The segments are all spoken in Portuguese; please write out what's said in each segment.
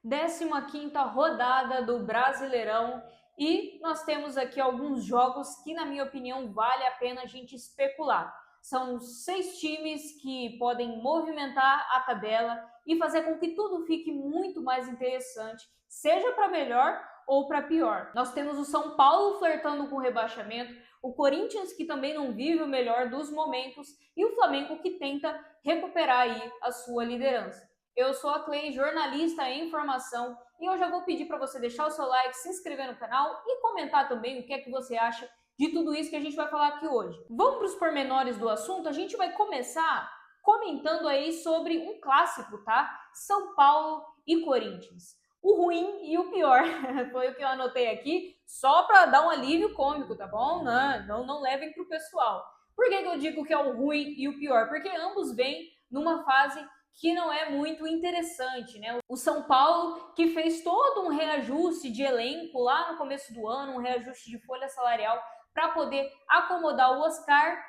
15ª rodada do Brasileirão e nós temos aqui alguns jogos que, na minha opinião, vale a pena a gente especular. São 6 times que podem movimentar a tabela e fazer com que tudo fique muito mais interessante, seja para melhor ou para pior. Nós temos o São Paulo flertando com o rebaixamento, o Corinthians que também não vive o melhor dos momentos e o Flamengo que tenta recuperar aí a sua liderança. Eu sou a Clay, jornalista em formação, e eu já vou pedir para você deixar o seu like, se inscrever no canal e comentar também o que é que você acha de tudo isso que a gente vai falar aqui hoje. Vamos para os pormenores do assunto? A gente vai começar comentando aí sobre um clássico, tá? São Paulo e Corinthians. O ruim e o pior, foi o que eu anotei aqui, só para dar um alívio cômico, tá bom? Não levem para o pessoal. Por que eu digo que é o ruim e o pior? Porque ambos vêm numa fase que não é muito interessante, né? O São Paulo, que fez todo um reajuste de elenco lá no começo do ano, um reajuste de folha salarial para poder acomodar o Oscar,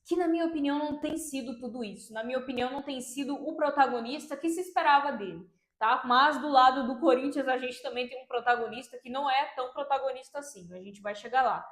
que na minha opinião não tem sido tudo isso. Na minha opinião não tem sido o protagonista que se esperava dele, tá? Mas do lado do Corinthians a gente também tem um protagonista que não é tão protagonista assim. A gente vai chegar lá.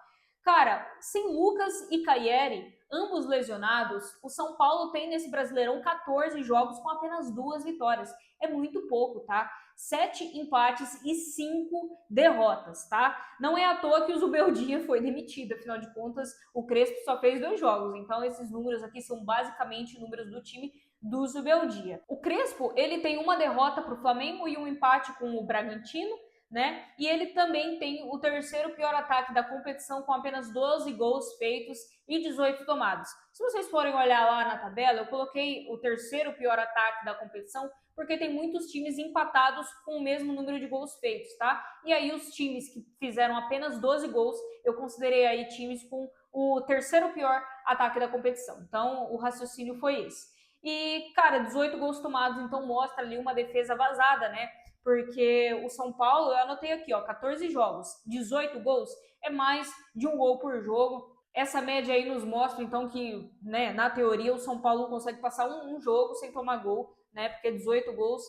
Cara, sem Lucas e Caieri, ambos lesionados, o São Paulo tem nesse Brasileirão 14 jogos com apenas 2 vitórias. É muito pouco, tá? 7 empates e 5 derrotas, tá? Não é à toa que o Zubeldia foi demitido, afinal de contas, o Crespo só fez 2 jogos. Então, esses números aqui são basicamente números do time do Zubeldia. O Crespo, ele tem uma derrota para o Flamengo e um empate com o Bragantino, né? E ele também tem o terceiro pior ataque da competição, com apenas 12 gols feitos e 18 tomados. Se vocês forem olhar lá na tabela, eu coloquei o terceiro pior ataque da competição porque tem muitos times empatados com o mesmo número de gols feitos, tá? E aí os times que fizeram apenas 12 gols, eu considerei aí times com o terceiro pior ataque da competição. Então, o raciocínio foi esse. E, cara, 18 gols tomados, então mostra ali uma defesa vazada, né? Porque o São Paulo, eu anotei aqui, ó, 14 jogos, 18 gols, é mais de um gol por jogo. Essa média aí nos mostra, então, que, né, na teoria, o São Paulo consegue passar um jogo sem tomar gol, né, porque 18 gols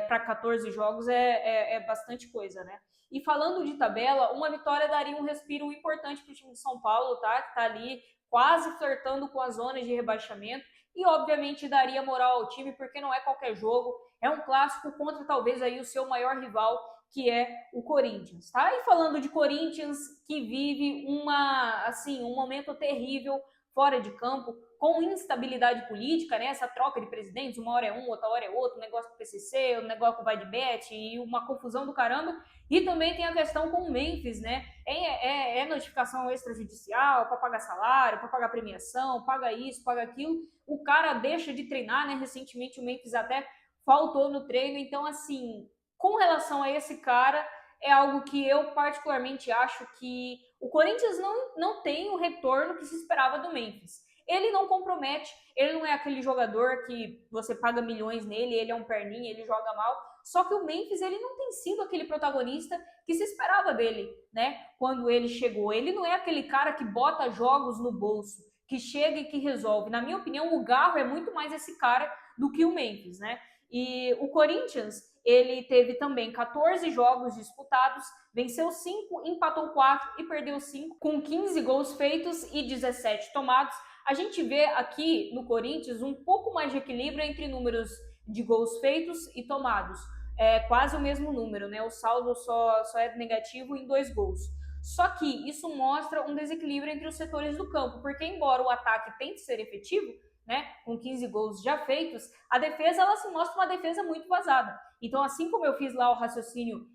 para 14 jogos é bastante coisa, né. E falando de tabela, uma vitória daria um respiro importante para o time de São Paulo, tá, que tá ali quase flertando com as zonas de rebaixamento, e obviamente daria moral ao time, porque não é qualquer jogo, é um clássico contra talvez aí o seu maior rival, que é o Corinthians, tá? E falando de Corinthians, que vive um momento terrível fora de campo, com instabilidade política, né? Essa troca de presidentes, uma hora é um, outra hora é outro, um negócio com o PCC, um negócio com o Vai de Bet e uma confusão do caramba. E também tem a questão com o Memphis, né? É notificação extrajudicial para pagar salário, para pagar premiação, paga isso, paga aquilo. O cara deixa de treinar, né? Recentemente o Memphis até faltou no treino. Então, assim, com relação a esse cara, é algo que eu particularmente acho que o Corinthians não tem o retorno que se esperava do Memphis. Ele não compromete, ele não é aquele jogador que você paga milhões nele, ele é um perninha, ele joga mal. Só que o Memphis, ele não tem sido aquele protagonista que se esperava dele, né? Quando ele chegou. Ele não é aquele cara que bota jogos no bolso, que chega e que resolve. Na minha opinião, o Garro é muito mais esse cara do que o Memphis, né? E o Corinthians, ele teve também 14 jogos disputados, venceu 5, empatou 4 e perdeu 5, com 15 gols feitos e 17 tomados. A gente vê aqui no Corinthians um pouco mais de equilíbrio entre números de gols feitos e tomados. É quase o mesmo número, né? O saldo só é negativo em 2 gols. Só que isso mostra um desequilíbrio entre os setores do campo, porque embora o ataque tente ser efetivo, né, com 15 gols já feitos, a defesa ela se mostra uma defesa muito vazada. Então, assim como eu fiz lá o raciocínio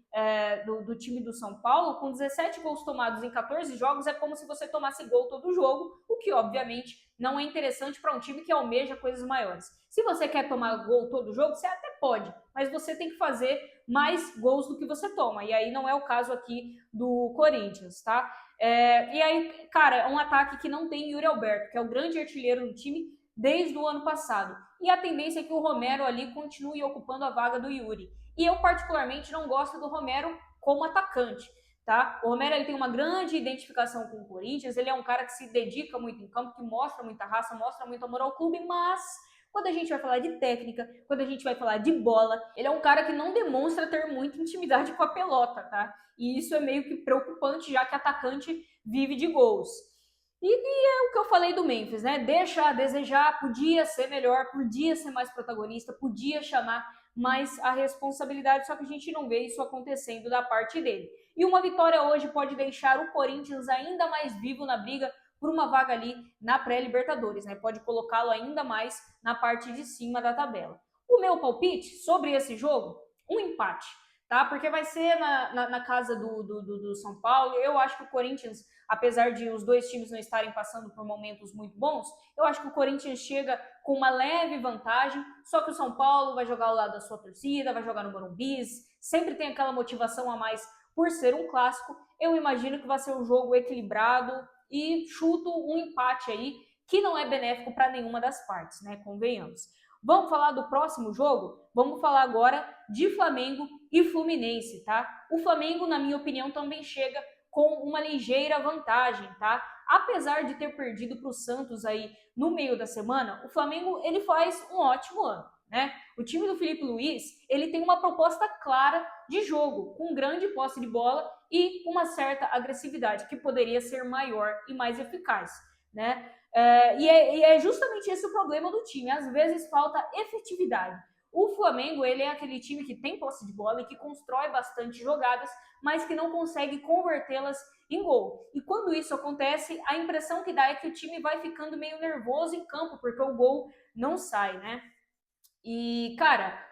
do time do São Paulo, com 17 gols tomados em 14 jogos, é como se você tomasse gol todo jogo, o que obviamente não é interessante para um time que almeja coisas maiores. Se você quer tomar gol todo jogo, você até pode, mas você tem que fazer mais gols do que você toma, e aí não é o caso aqui do Corinthians, tá? E aí, cara, é um ataque que não tem Yuri Alberto, que é o grande artilheiro do time desde o ano passado. E a tendência é que o Romero ali continue ocupando a vaga do Yuri. E eu particularmente não gosto do Romero como atacante, tá? O Romero ele tem uma grande identificação com o Corinthians, ele é um cara que se dedica muito em campo, que mostra muita raça, mostra muito amor ao clube, mas quando a gente vai falar de técnica, quando a gente vai falar de bola, ele é um cara que não demonstra ter muita intimidade com a pelota, tá? E isso é meio que preocupante, já que atacante vive de gols. E é o que eu falei do Memphis, né? Deixa a desejar, podia ser melhor, podia ser mais protagonista, podia chamar mais a responsabilidade, só que a gente não vê isso acontecendo da parte dele. E uma vitória hoje pode deixar o Corinthians ainda mais vivo na briga por uma vaga ali na pré-Libertadores, né? Pode colocá-lo ainda mais na parte de cima da tabela. O meu palpite sobre esse jogo, um empate, tá? Porque vai ser na casa do São Paulo. Eu acho que o Corinthians, apesar de os dois times não estarem passando por momentos muito bons, eu acho que o Corinthians chega com uma leve vantagem, só que o São Paulo vai jogar ao lado da sua torcida, vai jogar no Morumbi, sempre tem aquela motivação a mais por ser um clássico. Eu imagino que vai ser um jogo equilibrado e chuto um empate aí, que não é benéfico para nenhuma das partes, né? Convenhamos. Vamos falar do próximo jogo? Vamos falar agora de Flamengo e Fluminense, tá? O Flamengo, na minha opinião, também chega com uma ligeira vantagem, tá? Apesar de ter perdido para o Santos aí no meio da semana, o Flamengo ele faz um ótimo ano, né? O time do Felipe Luiz, ele tem uma proposta clara de jogo, com grande posse de bola e uma certa agressividade, que poderia ser maior e mais eficaz, né? E é justamente esse o problema do time, às vezes falta efetividade. O Flamengo, ele é aquele time que tem posse de bola e que constrói bastante jogadas, mas que não consegue convertê-las em gol. E quando isso acontece, a impressão que dá é que o time vai ficando meio nervoso em campo, porque o gol não sai, né? E, cara,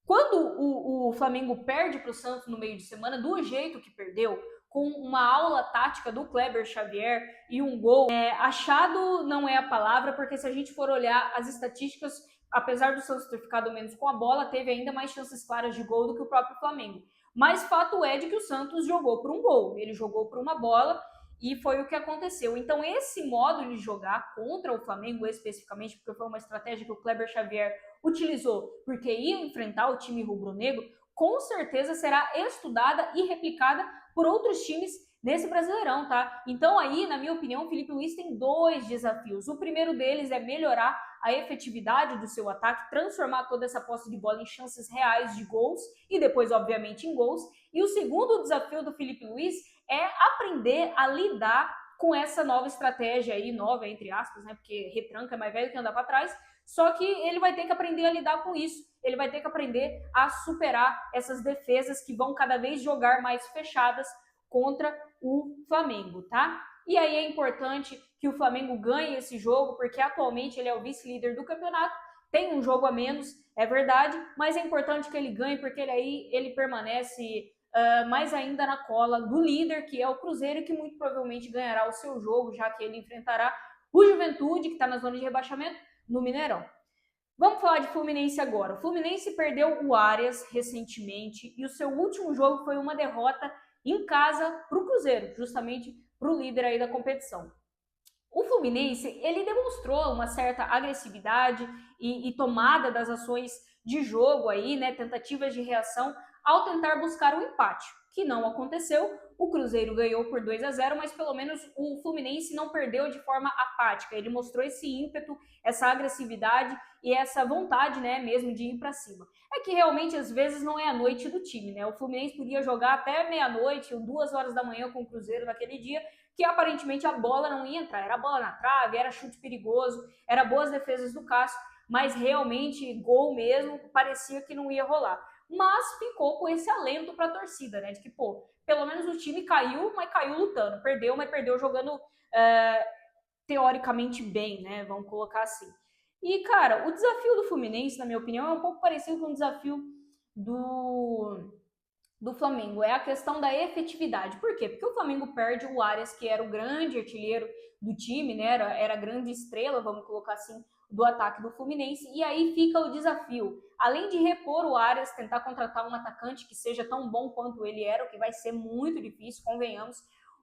quando o Flamengo perde para o Santos no meio de semana, do jeito que perdeu, com uma aula tática do Kleber Xavier e um gol, achado não é a palavra, porque se a gente for olhar as estatísticas, apesar do Santos ter ficado menos com a bola, teve ainda mais chances claras de gol do que o próprio Flamengo. Mas fato é de que o Santos jogou por um gol, ele jogou por uma bola e foi o que aconteceu. Então esse modo de jogar contra o Flamengo especificamente, porque foi uma estratégia que o Kleber Xavier utilizou porque ia enfrentar o time rubro-negro, com certeza será estudada e replicada por outros times nesse Brasileirão, tá? Então aí, na minha opinião, o Felipe Luiz tem dois desafios. O primeiro deles é melhorar a efetividade do seu ataque, transformar toda essa posse de bola em chances reais de gols e depois, obviamente, em gols. E o segundo desafio do Felipe Luiz é aprender a lidar com essa nova estratégia aí, nova entre aspas, né? Porque retranca é mais velho que andar para trás. Só que ele vai ter que aprender a lidar com isso. Ele vai ter que aprender a superar essas defesas que vão cada vez jogar mais fechadas contra o Flamengo, tá? E aí é importante que o Flamengo ganhe esse jogo, porque atualmente ele é o vice-líder do campeonato, tem um jogo a menos, é verdade, mas é importante que ele ganhe, porque ele permanece mais ainda na cola do líder, que é o Cruzeiro, que muito provavelmente ganhará o seu jogo, já que ele enfrentará o Juventude, que está na zona de rebaixamento, no Mineirão. Vamos falar de Fluminense agora. O Fluminense perdeu o Arias recentemente e o seu último jogo foi uma derrota em casa para o Cruzeiro, justamente para o líder aí da competição. O Fluminense, ele demonstrou uma certa agressividade e tomada das ações de jogo aí, né, tentativas de reação ao tentar buscar o empate, que não aconteceu. O Cruzeiro ganhou por 2-0, mas pelo menos o Fluminense não perdeu de forma apática. Ele mostrou esse ímpeto, essa agressividade e essa vontade, né, mesmo de ir para cima. É que realmente às vezes não é a noite do time, né? O Fluminense podia jogar até meia-noite ou 2 horas da manhã com o Cruzeiro naquele dia, que aparentemente a bola não ia entrar. Era bola na trave, era chute perigoso, era boas defesas do Cássio, mas realmente gol mesmo parecia que não ia rolar. Mas ficou com esse alento para a torcida, né? De que, pô, pelo menos o time caiu, mas caiu lutando. Perdeu, mas perdeu jogando teoricamente bem, né? Vamos colocar assim. E, cara, o desafio do Fluminense, na minha opinião, é um pouco parecido com o desafio do Flamengo. É a questão da efetividade. Por quê? Porque o Flamengo perde o Arias, que era o grande artilheiro do time, né? Era a grande estrela, vamos colocar assim, do ataque do Fluminense. E aí fica o desafio. Além de repor o Arias, tentar contratar um atacante que seja tão bom quanto ele era, o que vai ser muito difícil, convenhamos.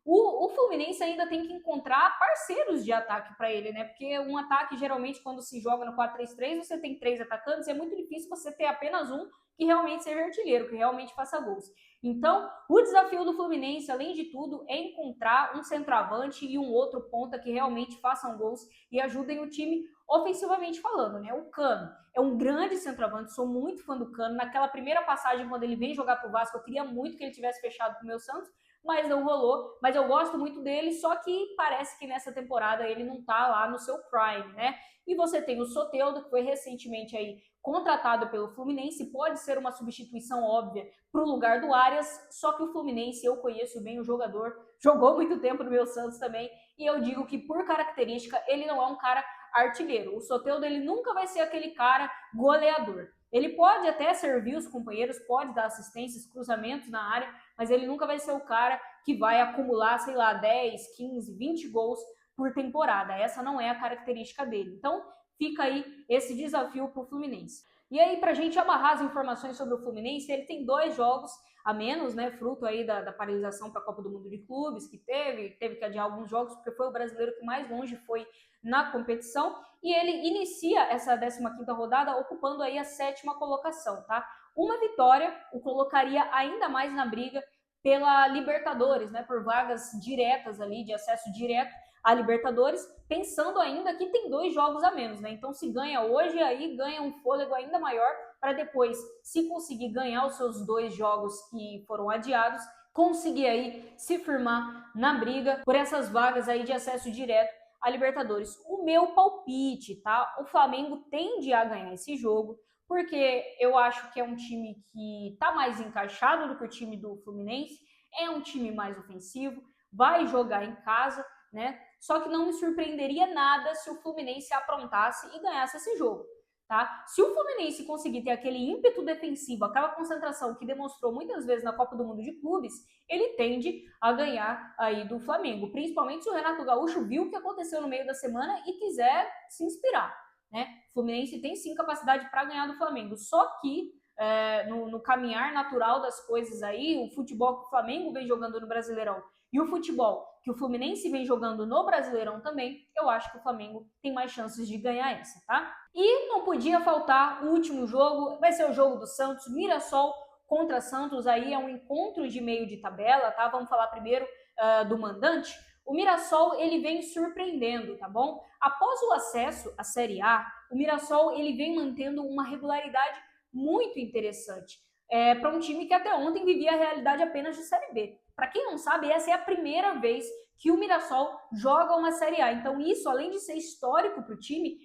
O Fluminense ainda tem que encontrar parceiros de ataque para ele, né? Porque um ataque, geralmente, quando se joga no 4-3-3, você tem 3 atacantes, é muito difícil você ter apenas um que realmente seja artilheiro, que realmente faça gols. Então, o desafio do Fluminense, além de tudo, é encontrar um centroavante e um outro ponta que realmente façam gols e ajudem o time ofensivamente falando, né? O Cano é um grande centroavante, sou muito fã do Cano. Naquela primeira passagem, quando ele vem jogar pro Vasco, eu queria muito que ele tivesse fechado pro meu Santos, mas não rolou. Mas eu gosto muito dele, só que parece que nessa temporada ele não tá lá no seu prime, né? E você tem o Soteldo, que foi recentemente aí contratado pelo Fluminense, pode ser uma substituição óbvia para o lugar do Arias, só que o Fluminense, eu conheço bem o jogador, jogou muito tempo no meu Santos também, e eu digo que por característica ele não é um cara artilheiro. O Soteldo ele nunca vai ser aquele cara goleador. Ele pode até servir os companheiros, pode dar assistências, cruzamentos na área, mas ele nunca vai ser o cara que vai acumular, sei lá, 10, 15, 20 gols por temporada. Essa não é a característica dele. Então, fica aí esse desafio para o Fluminense. E aí, para a gente amarrar as informações sobre o Fluminense, ele tem 2 jogos a menos, né, fruto aí da paralisação para a Copa do Mundo de Clubes, que teve que adiar alguns jogos, porque foi o brasileiro que mais longe foi na competição, e ele inicia essa 15ª rodada ocupando aí a 7ª colocação, tá? Uma vitória o colocaria ainda mais na briga pela Libertadores, né, por vagas diretas ali, de acesso direto a Libertadores, pensando ainda que tem 2 jogos a menos, né? Então, se ganha hoje, aí ganha um fôlego ainda maior para depois, se conseguir ganhar os seus 2 jogos que foram adiados, conseguir aí se firmar na briga por essas vagas aí de acesso direto a Libertadores. O meu palpite, tá? O Flamengo tende a ganhar esse jogo, porque eu acho que é um time que tá mais encaixado do que o time do Fluminense, é um time mais ofensivo, vai jogar em casa, né? Só que não me surpreenderia nada se o Fluminense aprontasse e ganhasse esse jogo, tá? Se o Fluminense conseguir ter aquele ímpeto defensivo, aquela concentração que demonstrou muitas vezes na Copa do Mundo de Clubes, ele tende a ganhar aí do Flamengo, principalmente se o Renato Gaúcho viu o que aconteceu no meio da semana e quiser se inspirar, né? O Fluminense tem sim capacidade para ganhar do Flamengo, só que no caminhar natural das coisas aí, o futebol que o Flamengo vem jogando no Brasileirão e o futebol que o Fluminense vem jogando no Brasileirão também, eu acho que o Flamengo tem mais chances de ganhar essa, tá? E não podia faltar o último jogo, vai ser o jogo do Santos, Mirassol contra Santos, aí é um encontro de meio de tabela, tá? Vamos falar primeiro do mandante. O Mirassol, ele vem surpreendendo, tá bom? Após o acesso à Série A, o Mirassol, ele vem mantendo uma regularidade muito interessante para um time que até ontem vivia a realidade apenas de Série B. Para quem não sabe, essa é a primeira vez que o Mirassol joga uma Série A. Então isso, além de ser histórico para o time,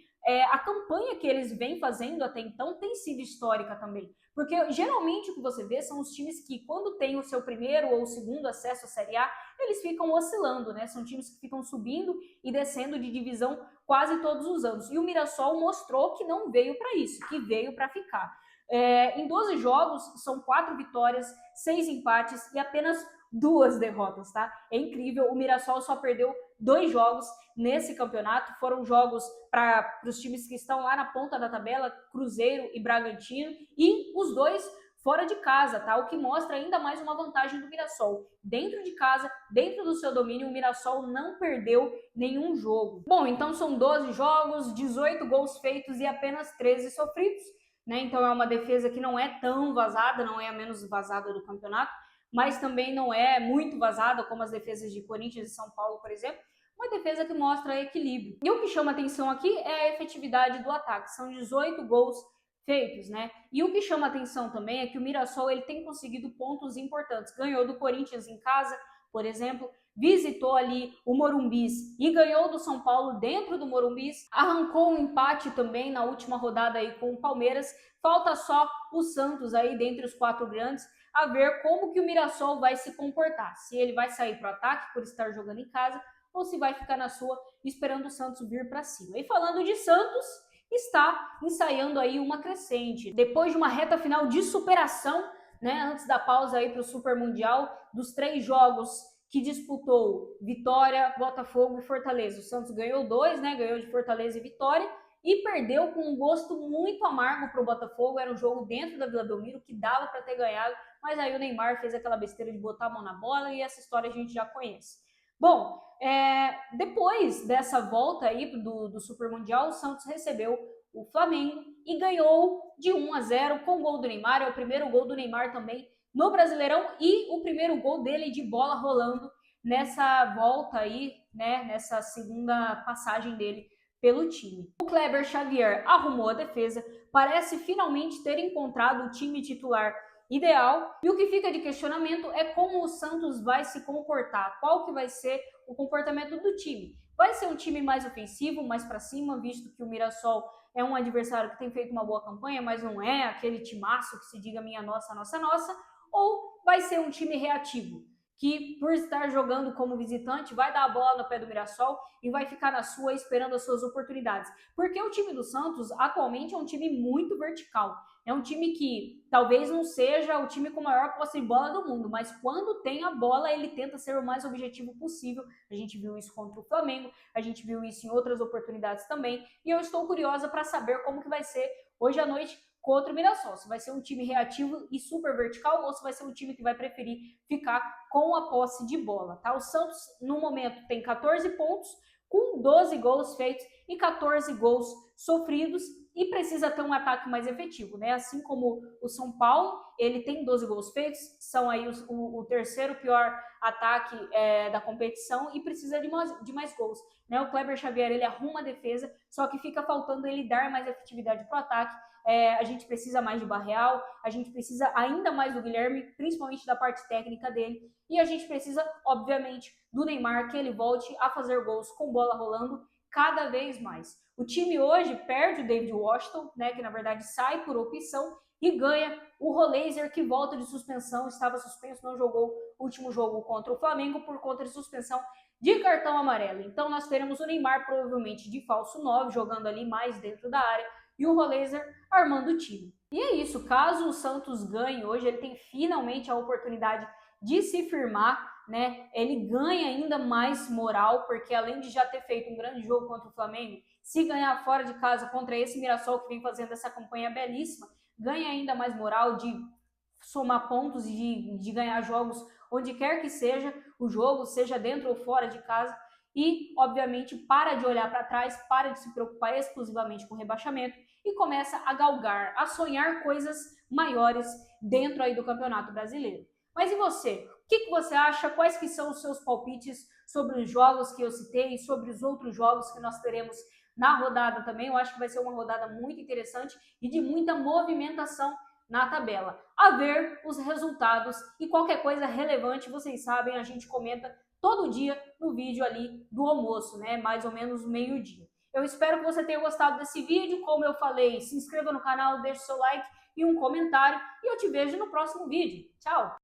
a campanha que eles vêm fazendo até então tem sido histórica também. Porque geralmente o que você vê são os times que, quando tem o seu primeiro ou segundo acesso à Série A, eles ficam oscilando, né? São times que ficam subindo e descendo de divisão quase todos os anos. E o Mirassol mostrou que não veio para isso, que veio para ficar. Em 12 jogos, são 4 vitórias, 6 empates e apenas 2 derrotas, tá? É incrível, o Mirassol só perdeu 2 jogos nesse campeonato, foram jogos para os times que estão lá na ponta da tabela, Cruzeiro e Bragantino, e os 2 fora de casa, tá? O que mostra ainda mais uma vantagem do Mirassol. Dentro de casa, dentro do seu domínio, o Mirassol não perdeu nenhum jogo. Bom, então são 12 jogos, 18 gols feitos e apenas 13 sofridos, né? Então é uma defesa que não é tão vazada, não é a menos vazada do campeonato, mas também não é muito vazada como as defesas de Corinthians e São Paulo, por exemplo. Uma defesa que mostra equilíbrio. E o que chama atenção aqui é a efetividade do ataque. São 18 gols feitos, né? E o que chama atenção também é que o Mirassol ele tem conseguido pontos importantes. Ganhou do Corinthians em casa, por exemplo, visitou ali o Morumbis e ganhou do São Paulo dentro do Morumbis, arrancou um empate também na última rodada aí com o Palmeiras. Falta só o Santos aí dentre os 4 grandes, a ver como que o Mirassol vai se comportar. Se ele vai sair para o ataque por estar jogando em casa ou se vai ficar na sua esperando o Santos vir para cima. E falando de Santos, está ensaiando aí uma crescente. Depois de uma reta final de superação, né, antes da pausa aí para o Super Mundial, dos 3 jogos que disputou, Vitória, Botafogo e Fortaleza. O Santos ganhou 2, né, ganhou de Fortaleza e Vitória, e perdeu com um gosto muito amargo para o Botafogo. Era um jogo dentro da Vila Belmiro que dava para ter ganhado, mas aí o Neymar fez aquela besteira de botar a mão na bola e essa história a gente já conhece. Bom, depois dessa volta aí do Super Mundial, o Santos recebeu o Flamengo e ganhou de 1-0 com o gol do Neymar. É o primeiro gol do Neymar também no Brasileirão e o primeiro gol dele de bola rolando nessa volta aí, né, nessa segunda passagem dele pelo time. O Kleber Xavier arrumou a defesa, parece finalmente ter encontrado o time titular ideal, e o que fica de questionamento é como o Santos vai se comportar, qual que vai ser o comportamento do time. Vai ser um time mais ofensivo, mais para cima, visto que o Mirassol é um adversário que tem feito uma boa campanha, mas não é aquele timaço que se diga minha nossa, nossa, nossa, ou vai ser um time reativo, que por estar jogando como visitante vai dar a bola no pé do Mirassol e vai ficar na sua esperando as suas oportunidades. Porque o time do Santos atualmente é um time muito vertical. É um time que talvez não seja o time com maior posse de bola do mundo, mas quando tem a bola ele tenta ser o mais objetivo possível. A gente viu isso contra o Flamengo, a gente viu isso em outras oportunidades também, e eu estou curiosa para saber como que vai ser hoje à noite contra o Mirassol, se vai ser um time reativo e super vertical ou se vai ser um time que vai preferir ficar com a posse de bola, tá? O Santos, no momento, tem 14 pontos, com 12 gols feitos e 14 gols sofridos, e precisa ter um ataque mais efetivo, né? Assim como o São Paulo, ele tem 12 gols feitos, são aí o terceiro pior ataque da competição e precisa de mais gols, né? O Kleber Xavier, ele arruma a defesa, só que fica faltando ele dar mais efetividade para o ataque. A gente precisa mais de Barreal, a gente precisa ainda mais do Guilherme, principalmente da parte técnica dele, e a gente precisa, obviamente, do Neymar, que ele volte a fazer gols com bola rolando cada vez mais. O time hoje perde o David Washington, né, que na verdade sai por opção, e ganha o Roleiser, que volta de suspensão, estava suspenso, não jogou o último jogo contra o Flamengo por conta de suspensão de cartão amarelo. Então nós teremos o Neymar provavelmente de falso 9, jogando ali mais dentro da área, e o Roleiser armando o time. E é isso, caso o Santos ganhe hoje, ele tem finalmente a oportunidade de se firmar, né? Ele ganha ainda mais moral, porque além de já ter feito um grande jogo contra o Flamengo, se ganhar fora de casa contra esse Mirassol que vem fazendo essa campanha belíssima, ganha ainda mais moral de somar pontos e de ganhar jogos onde quer que seja o jogo, seja dentro ou fora de casa. E, obviamente, para de olhar para trás, para de se preocupar exclusivamente com o rebaixamento e começa a galgar, a sonhar coisas maiores dentro aí do Campeonato Brasileiro. Mas e você? O que você acha? Quais que são os seus palpites sobre os jogos que eu citei e sobre os outros jogos que nós teremos na rodada também? Eu acho que vai ser uma rodada muito interessante e de muita movimentação na tabela. A ver os resultados e qualquer coisa relevante, vocês sabem, a gente comenta todo dia no vídeo ali do almoço, né? Mais ou menos meio-dia. Eu espero que você tenha gostado desse vídeo. Como eu falei, se inscreva no canal, deixe seu like e um comentário. E eu te vejo no próximo vídeo. Tchau!